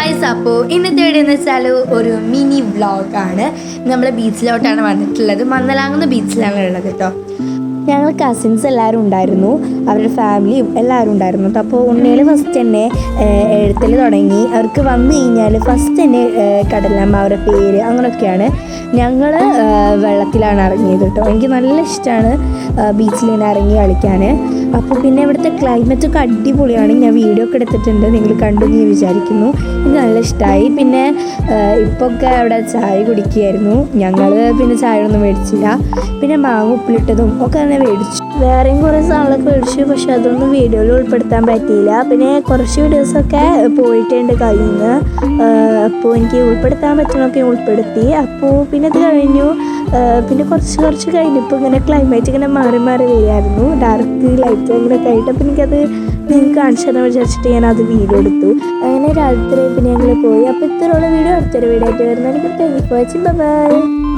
Guys, അപ്പോൾ ഇന്നത്തെ video എന്ന് വെച്ചാൽ ഒരു മിനി വ്ളോഗാണ്. നമ്മൾ ബീച്ചിലോട്ടാണ് വന്നിട്ടുള്ളത്. മന്നലാകുന്ന ബീച്ചിലാണ് ഉള്ളത് കേട്ടോ. ഞങ്ങൾ കസിൻസ് എല്ലാവരും ഉണ്ടായിരുന്നു, അവരുടെ ഫാമിലിയും എല്ലാവരും ഉണ്ടായിരുന്നു കേട്ടോ. അപ്പോൾ ഉണ്ണയിൽ ഫസ്റ്റ് തന്നെ എഴുത്തിൽ തുടങ്ങി. അവർക്ക് വന്നു കഴിഞ്ഞാൽ ഫസ്റ്റ് തന്നെ കടലമ്മ അവരുടെ പേര് അങ്ങനെയൊക്കെയാണ്. ഞങ്ങൾ വെള്ളത്തിലാണ് ഇറങ്ങിയത് കേട്ടോ. എനിക്ക് നല്ല ഇഷ്ടമാണ് ബീച്ചിൽ തന്നെ ഇറങ്ങി കളിക്കാൻ. അപ്പോൾ പിന്നെ ഇവിടുത്തെ ക്ലൈമറ്റൊക്കെ അടിപൊളിയാണ്. ഞാൻ വീഡിയോ ഒക്കെ എടുത്തിട്ടുണ്ട്, നിങ്ങൾ കണ്ടു എന്ന് വിചാരിക്കുന്നു. എനിക്ക് നല്ല ഇഷ്ടമായി. പിന്നെ ഇപ്പൊക്കെ അവിടെ ചായ കുടിക്കുകയായിരുന്നു. ഞങ്ങൾ പിന്നെ ചായ ഒന്നും മേടിച്ചില്ല. പിന്നെ മാങ്ങ ഉപ്പിലിട്ടതും ഒക്കെ തന്നെ മേടിച്ചു. വേറെയും കുറേ സാധനങ്ങളൊക്കെ മേടിച്ചു, പക്ഷെ അതൊന്നും വീഡിയോയിൽ ഉൾപ്പെടുത്താൻ പറ്റിയില്ല. പിന്നെ കുറച്ച് വീഡിയോസൊക്കെ പോയിട്ടുണ്ട് കയ്യിൽ നിന്ന്. അപ്പോൾ എനിക്ക് ഉൾപ്പെടുത്താൻ പറ്റുന്നതൊക്കെ ഉൾപ്പെടുത്തി. അപ്പോൾ പിന്നെ അത് കഴിഞ്ഞു. പിന്നെ കുറച്ച് കഴിഞ്ഞപ്പോൾ ഇങ്ങനെ ക്ലൈമറ്റ് ഇങ്ങനെ മാറി വരികയായിരുന്നു. ഡാർക്ക് ലൈറ്റ് അങ്ങനെയൊക്കെ ആയിട്ട്. അപ്പോൾ എനിക്കത് നിങ്ങൾക്ക് കാണിച്ചു തരാൻ വിചാരിച്ചിട്ട് ഞാനത് വീഡിയോ എടുത്തു. അങ്ങനെ രാത്രി പിന്നെ ഞങ്ങൾ പോയി. അപ്പോൾ ഇത്രയുള്ള വീഡിയോ അടുത്തൊരു വീഡിയോ ആയിട്ട് വരുന്നതായിരിക്കും. Thank you for watching. By.